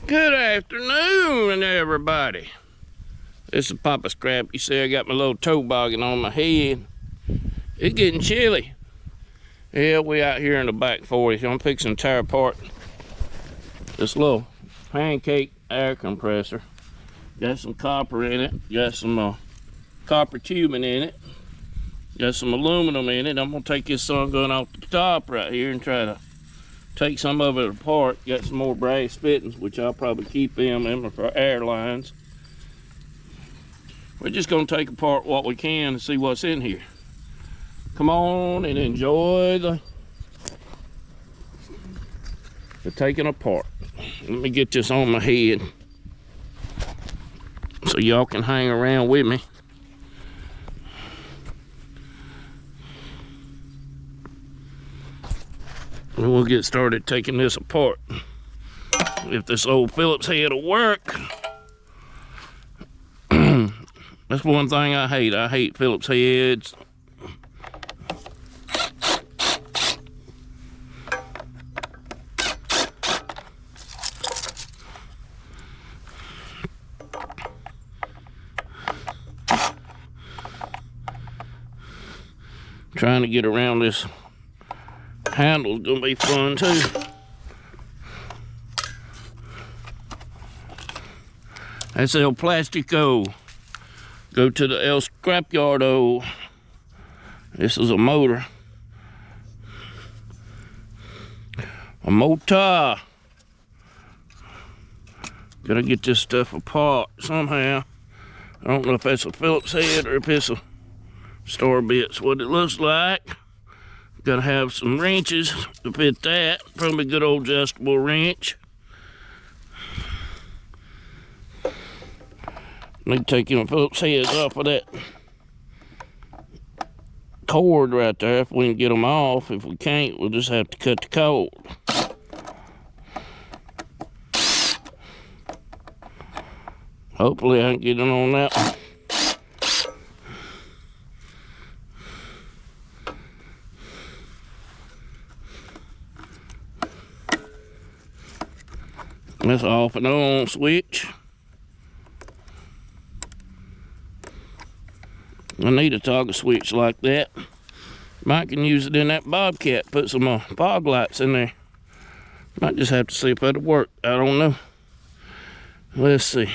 Good afternoon, everybody. This is Papa Scrap. You see I got my little toboggan on my head. It's getting chilly. Yeah, we out here in the back 40s. I'm fixing to tear apart this little pancake air compressor. Got some copper in it. Got some copper tubing in it. Got some aluminum in it. I'm gonna take this sun gun off the top right here and try to take some of it apart. Got some more brass fittings, which I'll probably keep them for air lines. We're just gonna take apart what we can and see what's in here. Come on and enjoy the taking apart. Let me get this on my head so y'all can hang around with me. And we'll get started taking this apart. If this old Phillips head will work. That's one thing I hate. I hate Phillips heads. Trying to get around this handle's gonna be fun too. That's El Plastico. Go to the El Scrapyardo. This is a motor. A motor. Gotta get this stuff apart somehow. I don't know if that's a Phillips head or if it's a Star Bit's. What it looks like. Gotta have some wrenches to fit that. Probably a good old adjustable wrench. Need to take them Phillips heads off of that cord right there if we can get them off. If we can't, we'll just have to cut the cord. Hopefully I can get it on that one. That's off and on switch. I need a toggle switch like that. Might can use it in that Bobcat. Put some fog lights in there. Might just have to see if that'll work. I don't know. Let's see.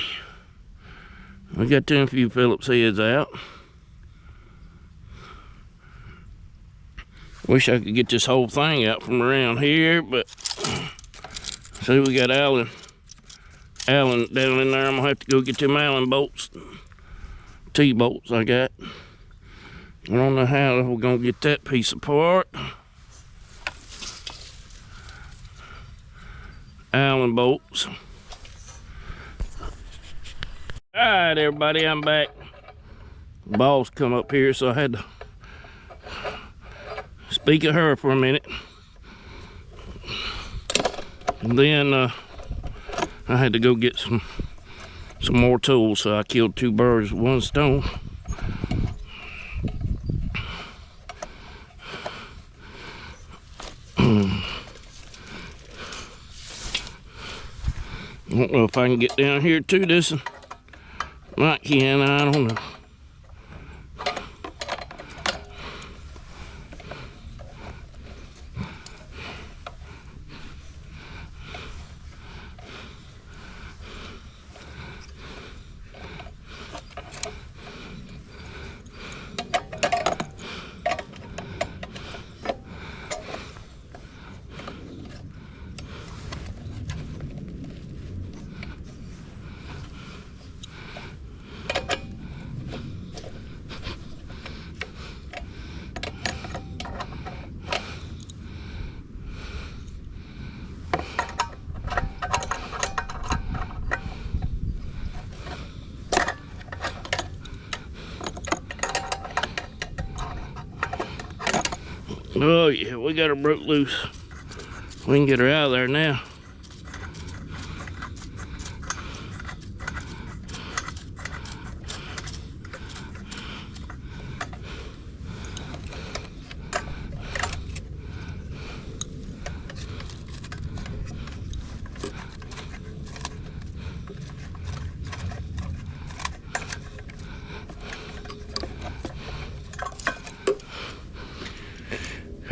We got them few Phillips heads out. Wish I could get this whole thing out from around here, but see, we got Allen down in there. I'm gonna have to go get them Allen bolts, T-bolts I got. I don't know how we're gonna get that piece apart. Allen bolts. All right, everybody, I'm back. The boss come up here, so I had to speak of her for a minute. And then I had to go get some more tools, so I killed two birds with one stone. I don't know if I can get down here to this. Might can, I don't know. Oh yeah, we got her broke loose. We can get her out of there now.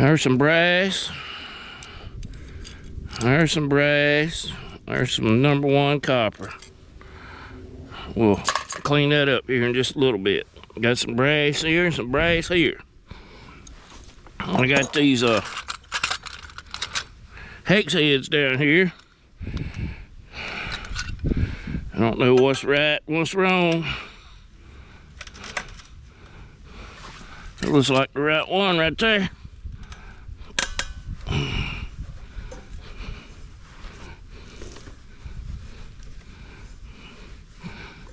There's some brass. There's some brass. There's some #1 copper. We'll clean that up here in just a little bit. Got some brass here and some brass here. I got these hex heads down here. I don't know what's right, what's wrong. It looks like the right one right there.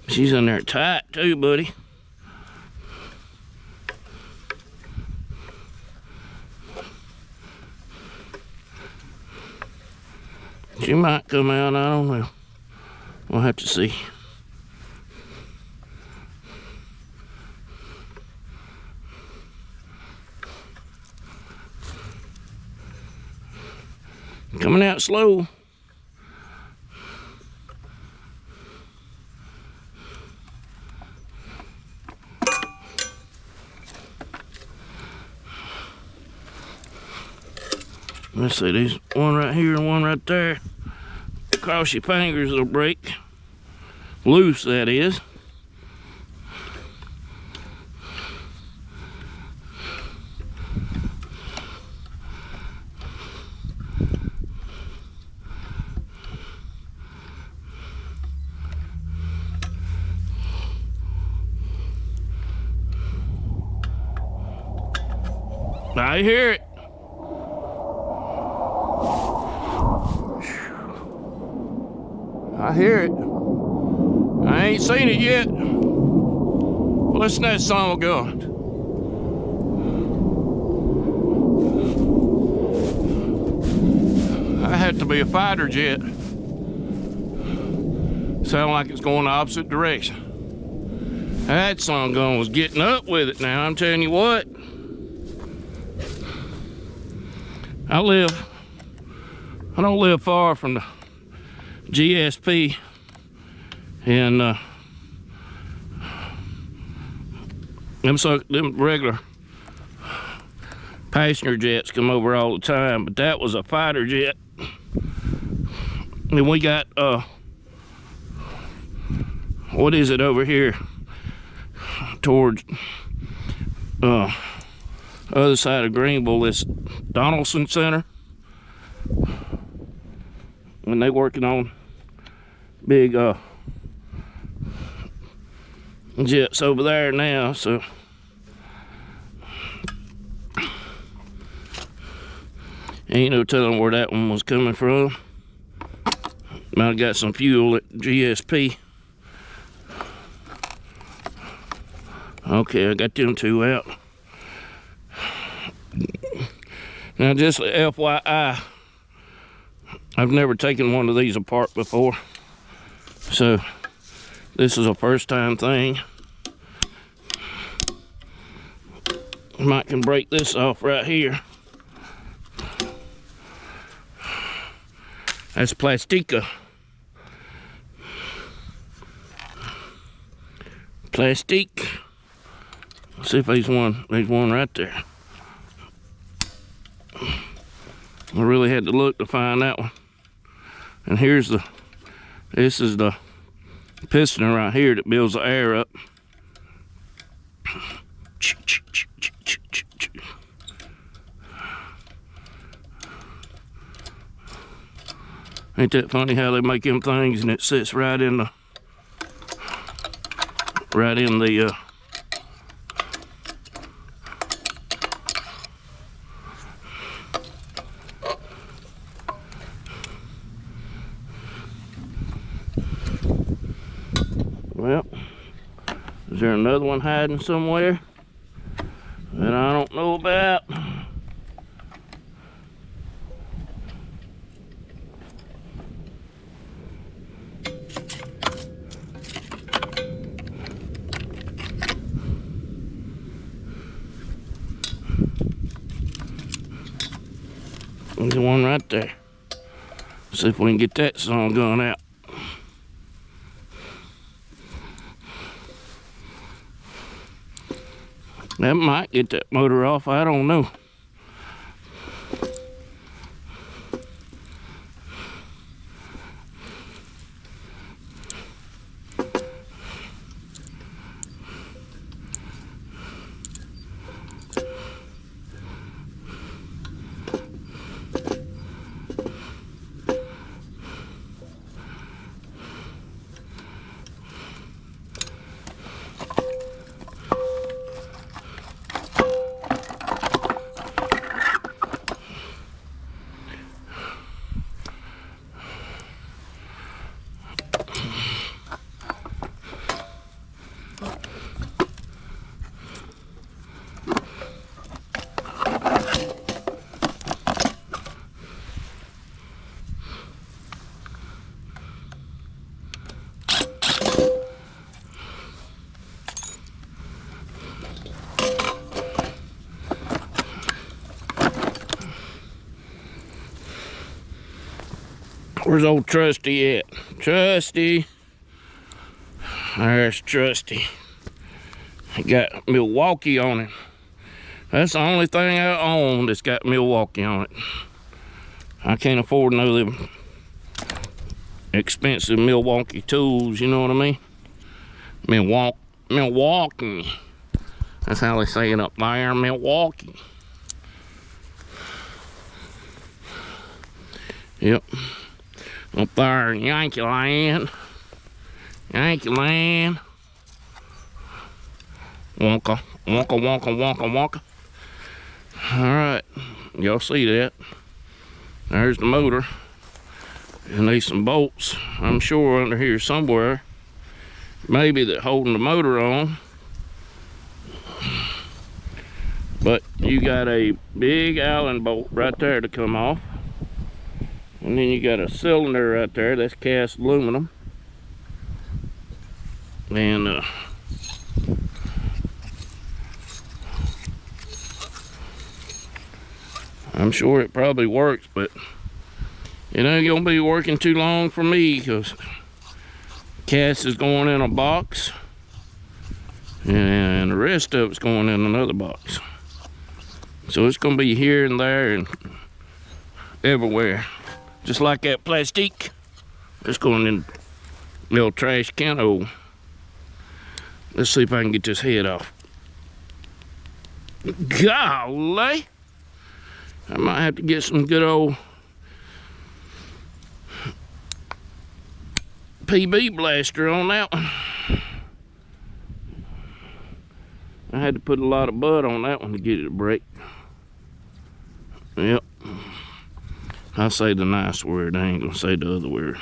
She's in there tight too, buddy. She might come out, I don't know. We'll have to see. Coming out slow. Let's see, there's one right here and one right there. Cross your fingers, it'll break. Loose, that is. I hear it. I hear it. I ain't seen it yet. Listen to that song going. That had to be a fighter jet. Sound like it's going the opposite direction. That song gun was getting up with it now, I'm telling you what. I don't live far from the GSP, and them regular passenger jets come over all the time, but that was a fighter jet. And we got what is it over here towards other side of Greenville, this Donaldson Center, and they working on big jets over there now, so ain't no telling where that one was coming from. Might have got some fuel at GSP. Okay, I got them two out. Now, just FYI, I've never taken one of these apart before, so this is a first time thing. Might can break this off right here. That's plastica. Plastic. Let's see if there's one right there. I really had to look to find that one. And this is the piston right here that builds the air up. Ain't that funny how they make them things and it sits right in the well, is there another one hiding somewhere that I don't know about? There's one right there. See if we can get that song going out. That might get that motor off, I don't know. Where's old Trusty at? Trusty. There's Trusty. He got Milwaukee on him. That's the only thing I own that's got Milwaukee on it. I can't afford none of them expensive Milwaukee tools, you know what I mean? Milwaukee. That's how they say it up there, Milwaukee. Yep. Up there in Yankee Land. Yankee Land. Wonka, wonka, wonka, wonka, wonka. Alright, y'all see that? There's the motor. And there's some bolts, I'm sure, under here somewhere. Maybe that holding the motor on. But you got a big Allen bolt right there to come off. And then you got a cylinder right there, that's cast aluminum. And I'm sure it probably works, but it ain't gonna be working too long for me, because cast is going in a box and the rest of it's going in another box. So it's gonna be here and there and everywhere. Just like that plastic. It's going in a little trash can. Oh, let's see if I can get this head off. Golly! I might have to get some good old PB blaster on that one. I had to put a lot of butt on that one to get it to break. Yep. I say the nice word, I ain't gonna say the other word.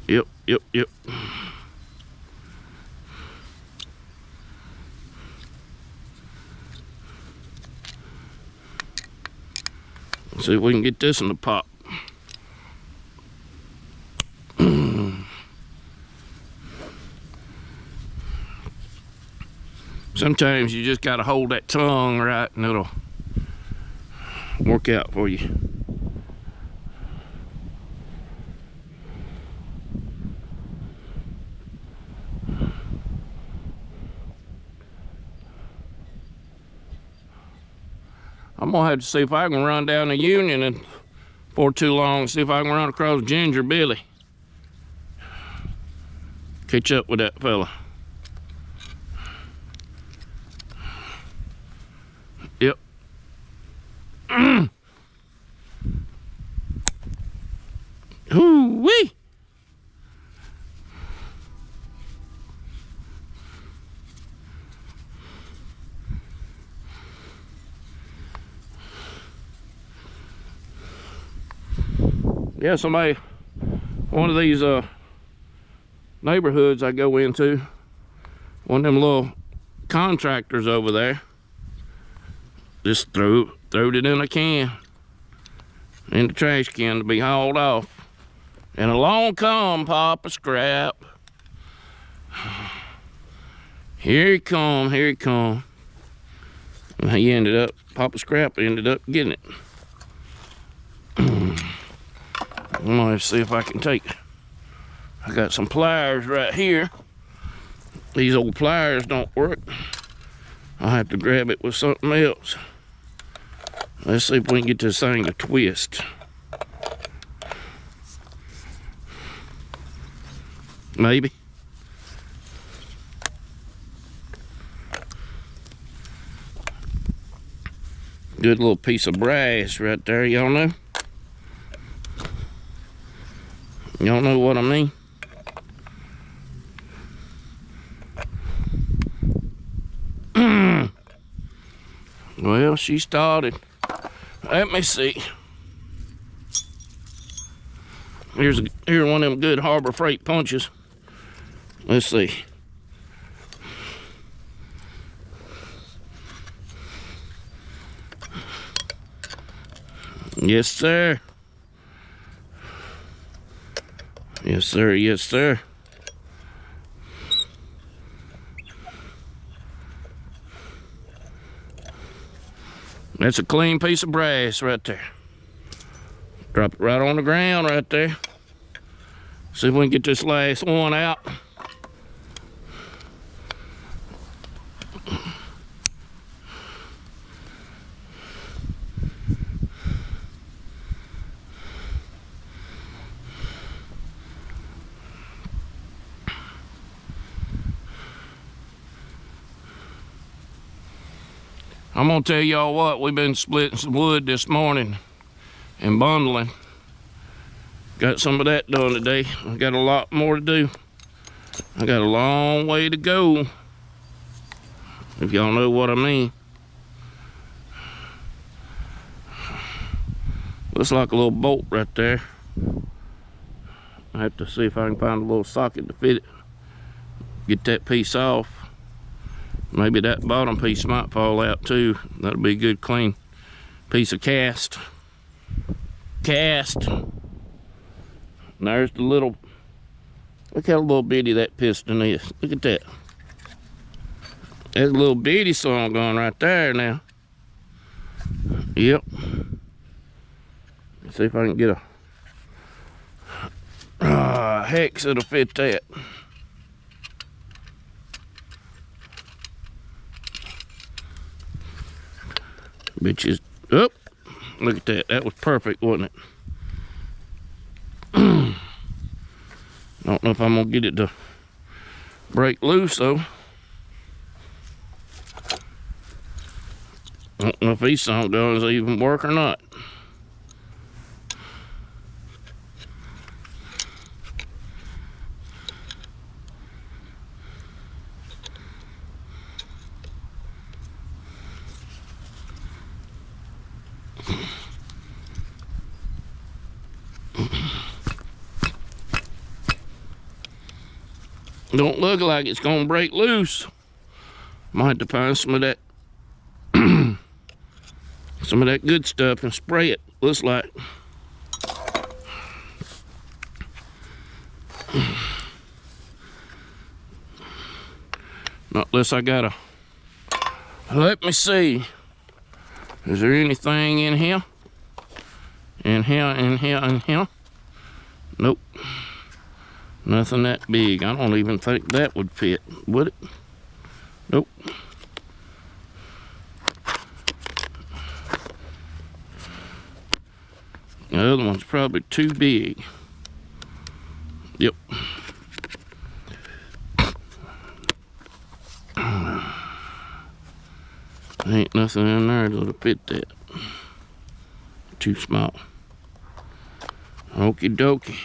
Yep, yep, yep. Let's see if we can get this in the pop. Sometimes you just gotta hold that tongue right and it'll work out for you. I'm gonna have to see if I can run down the Union and for too long, see if I can run across Ginger Billy. Catch up with that fella. Yep. Hoo-wee! Yeah, one of these neighborhoods I go into, one of them little contractors over there, just throwed it in a can, in the trash can to be hauled off. And along come Papa Scrap. Here he come, here he come. And he ended up, Papa Scrap ended up getting it. I'm gonna see if I can take it. I got some pliers right here. These old pliers don't work. I'll have to grab it with something else. Let's see if we can get this thing to twist. Maybe. Good little piece of brass right there, y'all know? Y'all know what I mean? Well, she started. Let me see. Here's one of them good Harbor Freight punches. Let's see. Yes, sir. Yes, sir. Yes, sir. That's a clean piece of brass right there. Drop it right on the ground right there. See if we can get this last one out. I'm gonna tell y'all what, we've been splitting some wood this morning and bundling. Got some of that done today. I got a lot more to do. I got a long way to go, if y'all know what I mean. Looks like a little bolt right there. I have to see if I can find a little socket to fit it. Get that piece off. Maybe that bottom piece might fall out too. That'll be a good clean piece of cast. And there's the little, look how little bitty that piston is. Look at that. There's a little bitty song going right there now. Yep. Let's see if I can get a hex that'll fit that. Bitches. Oh, look at that. That was perfect, wasn't it? I don't know if I'm gonna get it to break loose though. I don't know if these song guns even work or not. Don't look like it's gonna break loose. Might have to find some of that some of that good stuff and spray it. Looks like not unless I gotta, let me see, is there anything in here? In here? Nope. Nothing that big. I don't even think that would fit, would it? Nope. The other one's probably too big. Yep. Ain't nothing in there that'll fit that. Too small. Okie dokie.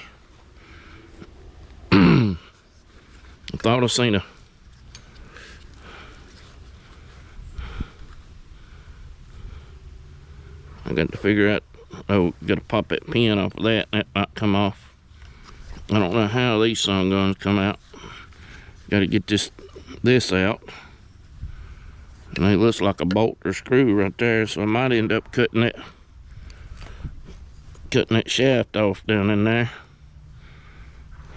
I thought I seen a I got to figure out, oh, gotta pop that pin off of that. That might come off. I don't know how these sun guns come out. Gotta get this out. And it looks like a bolt or screw right there, so I might end up cutting that shaft off down in there.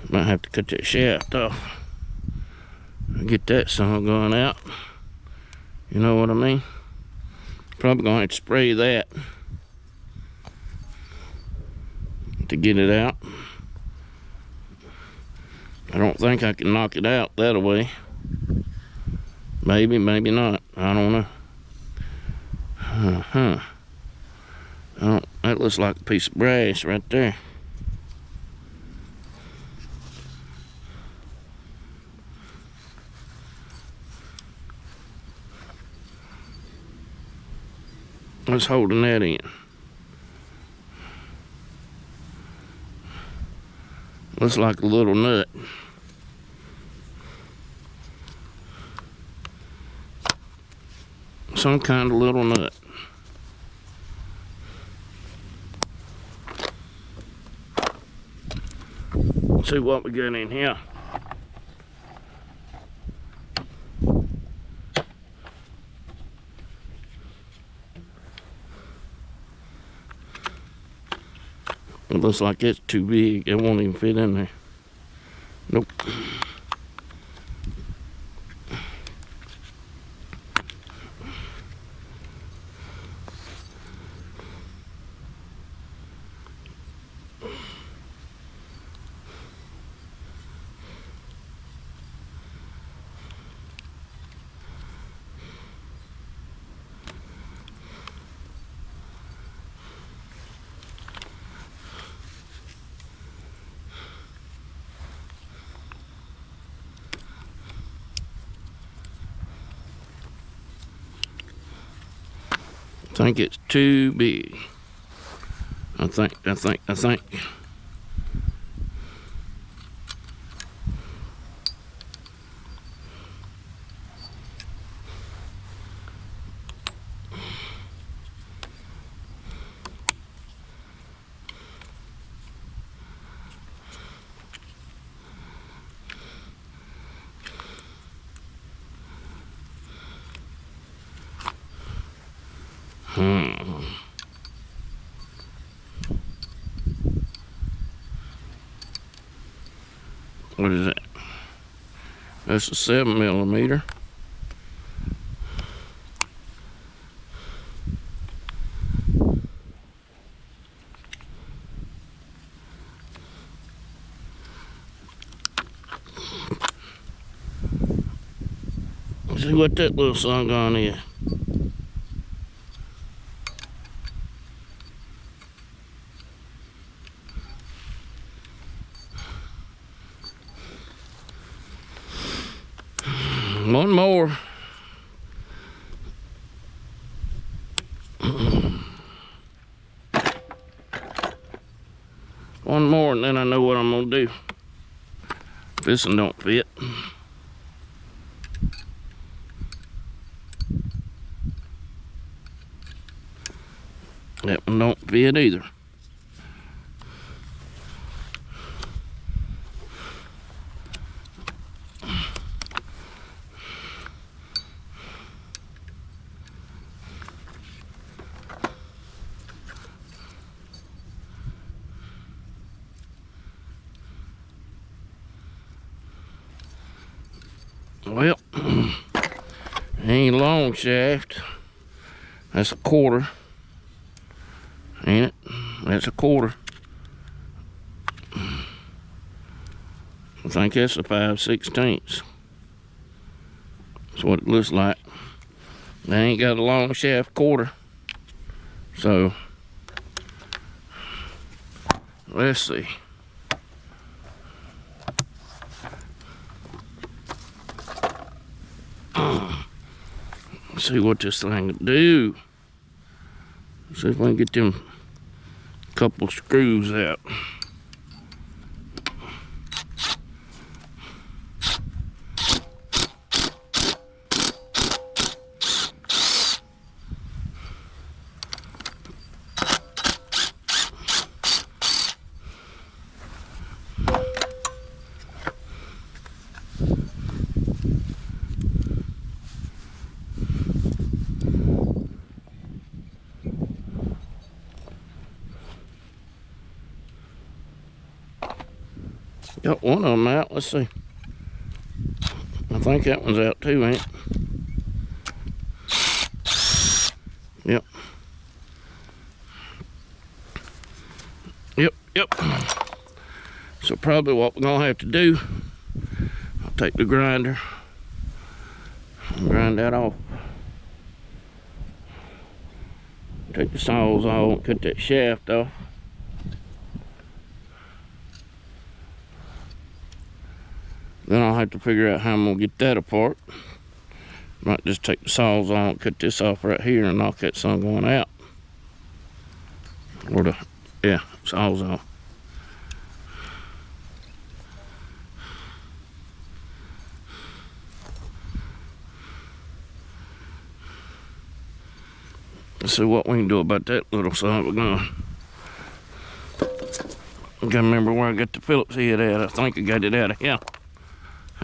Might have to cut that shaft off. Get that sun gun out. You know what I mean? Probably gonna have to spray that to get it out. I don't think I can knock it out that way. Maybe, maybe not. I don't know. Oh, that looks like a piece of brass right there. What's holding that in? Looks like a little nut. Some kind of little nut. Let's see what we got in here. It looks like it's too big. It won't even fit in there. Nope. think it's too big. I think. What is that? That's a 7mm. Let's see what that little son gun is. One more. One more and then I know what I'm gonna do. This one don't fit. That one don't fit either. Well, ain't a long shaft. That's a quarter. Ain't it? That's a quarter. I think that's a 5/16. That's what it looks like. They ain't got a long shaft quarter. So, let's see. See what this thing will do. See if we can get them couple screws out. Got one of them out. Let's see. I think that one's out too, ain't it? Yep. Yep. So probably what we're gonna have to do, I'll take the grinder and grind that off. Take the saws off, cut that shaft off. Then I'll have to figure out how I'm gonna get that apart. Might just take the saws on, cut this off right here and knock that sun going out. Or the, yeah, saws off. Let's see what we can do about that little son. We're gonna, I gotta remember where I got the Phillips head at. I think I got it out of here.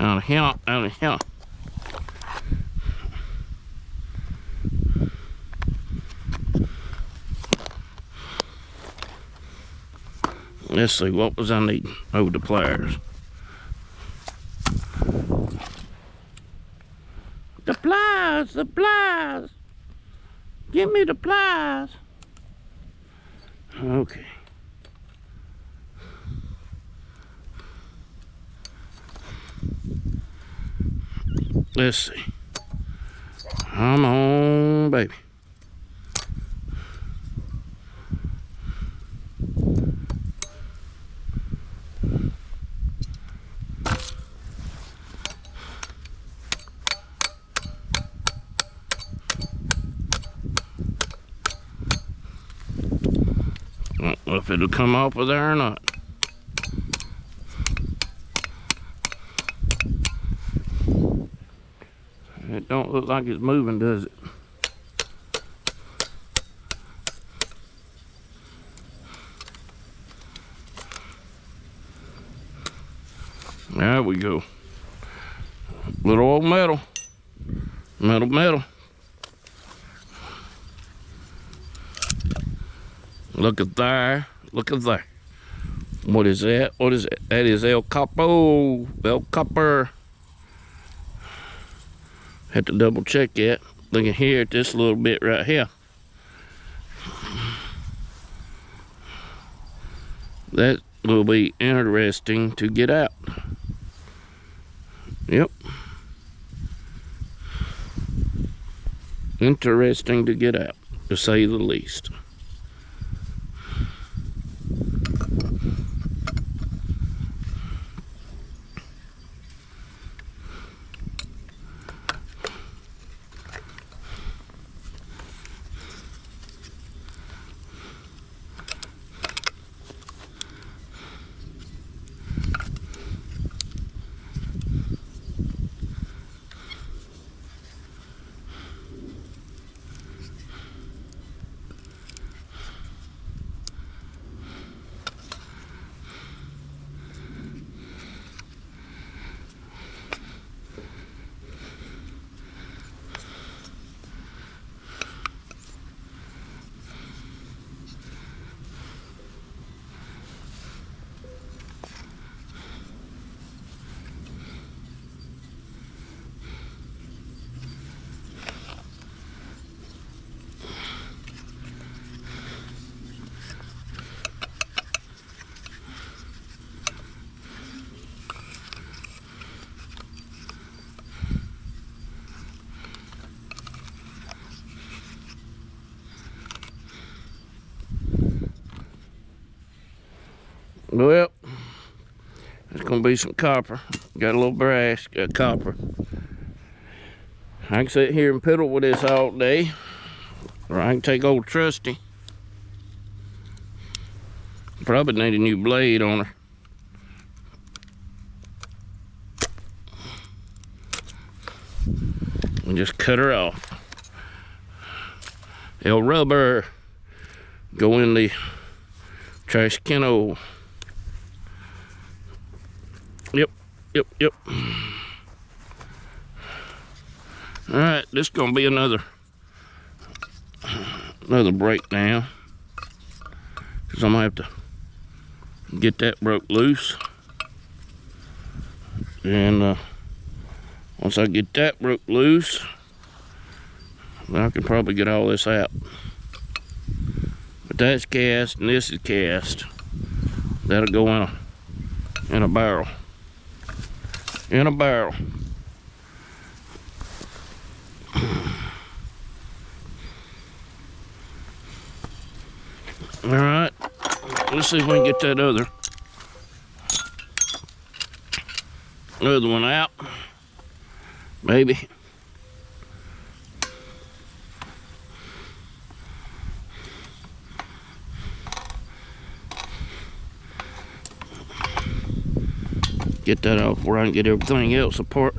Out of here. Let's see, what was I needing? Oh, the pliers. The pliers. Give me the pliers. Okay. Let's see. Come on, baby. I don't know if it'll come off of there or not. It don't look like it's moving, does it? There we go. Little old metal. Metal. Look at there. Look at there. What is that? What is it? That is El Capo. El Copper. Had to double check that. Looking here at this little bit right here. That will be interesting to get out. Yep. Interesting to get out, to say the least. Well, it's gonna be some copper. Got a little brass, got copper. I can sit here and piddle with this all day, or I can take old Trusty. Probably need a new blade on her. And just cut her off. El rubber go in the trash can. Yep. All right, this is gonna be another breakdown, because I'm gonna have to get that broke loose, and once I get that broke loose, then I can probably get all this out. But that's cast and this is cast. That'll go in a barrel. In a barrel. All right, let's see if we can get that other one out. Maybe. Get that off where I can get everything else apart.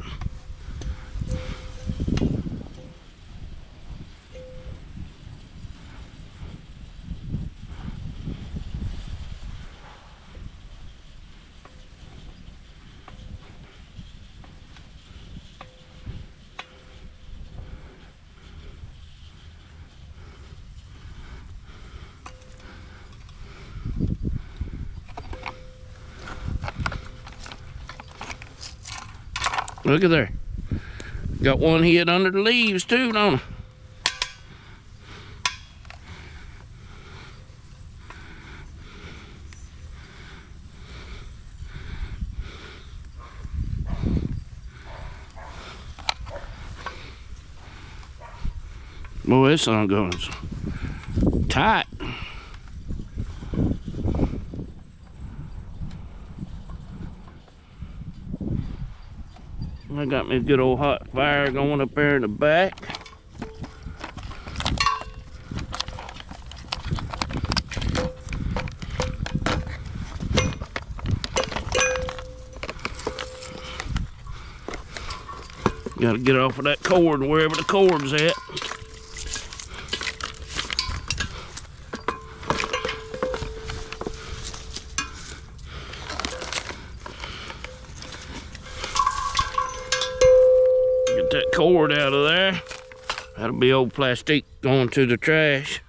Look at there. Got one hid under the leaves too, don't I? Boy, this sun goes tight. I got me a good old hot fire going up there in the back. Gotta get off of that cord wherever the cord's at. Get that cord out of there. That'll be old plastic going to the trash.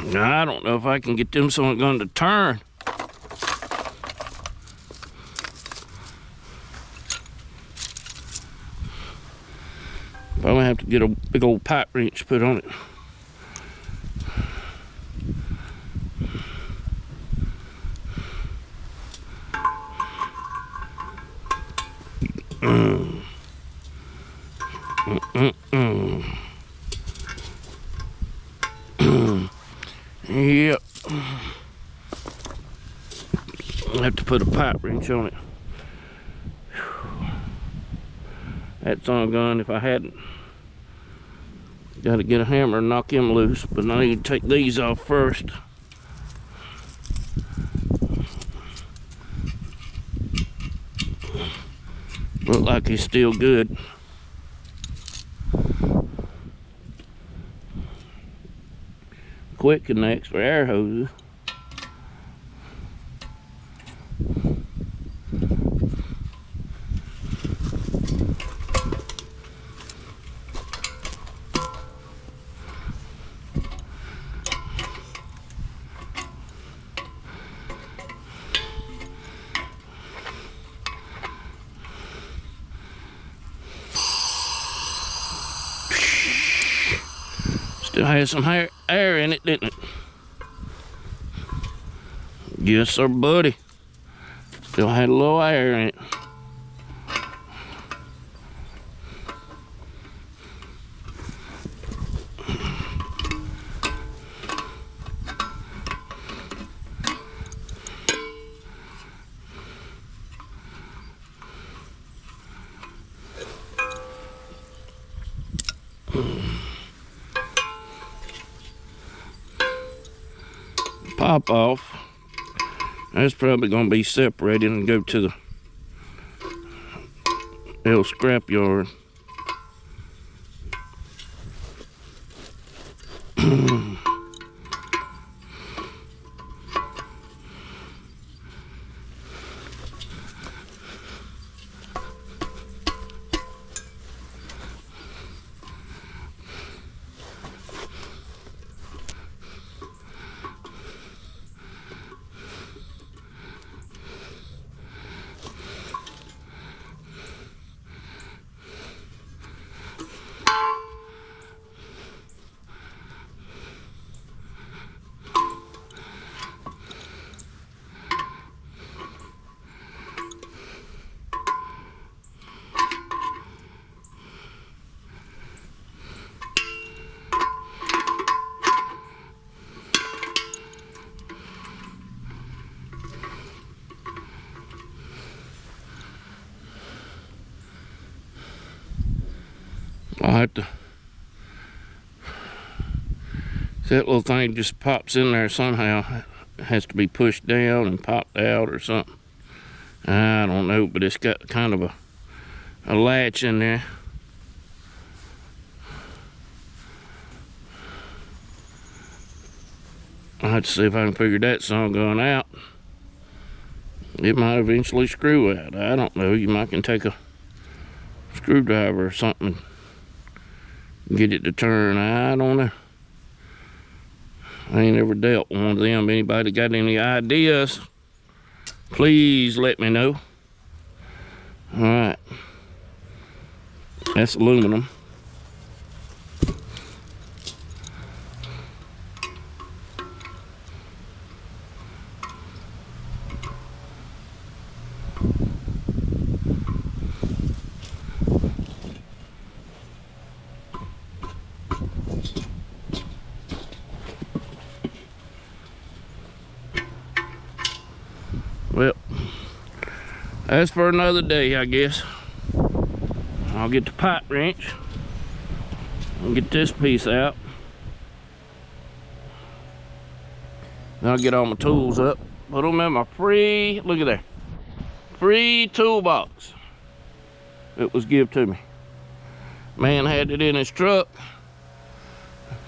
Now, I don't know if I can get them so it's going to turn. Probably have to get a big old pipe wrench put on it. Yep. I have to put a pipe wrench on it. That's on gun if I hadn't. Got to get a hammer and knock him loose, but I need to take these off first. Look like he's still good. Quick connects for air hoses. Still has some air in it, didn't it? Yes, sir, buddy. Still had a little air in it. Pop off. That's probably going to be separated and go to the old scrap yard. I'll have to, that little thing just pops in there somehow. It has to be pushed down and popped out or something. I don't know, but it's got kind of a latch in there. I'll have to see if I can figure that song going out. It might eventually screw out. I don't know. You might can take a screwdriver or something and get it to turn. I don't know. I ain't ever dealt with one of them. Anybody got any ideas, please let me know. All right. That's aluminum. Well, that's for another day, I guess. I'll get the pipe wrench and get this piece out. Then I'll get all my tools up. Put them in my free, look at there, free toolbox. It was given to me. Man had it in his truck,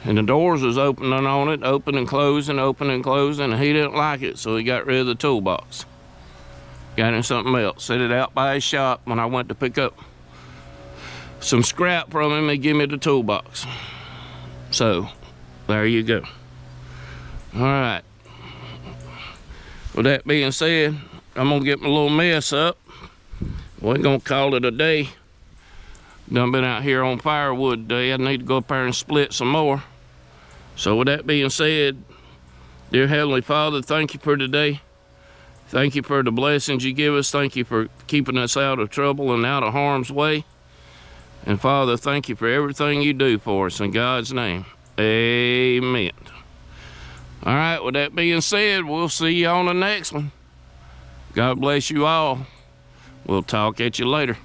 and the doors was opening on it, open and closing, and he didn't like it, so he got rid of the toolbox. Got him something else. Set it out by his shop. When I went to pick up some scrap from him, he gave me the toolbox. So, there you go. All right. With that being said, I'm gonna get my little mess up. We're gonna call it a day. Done been out here on firewood today. I need to go up there and split some more. So with that being said, dear Heavenly Father, thank you for today. Thank you for the blessings you give us. Thank you for keeping us out of trouble and out of harm's way. And Father, thank you for everything you do for us. In God's name, amen. All right, with that being said, we'll see you on the next one. God bless you all. We'll talk at you later.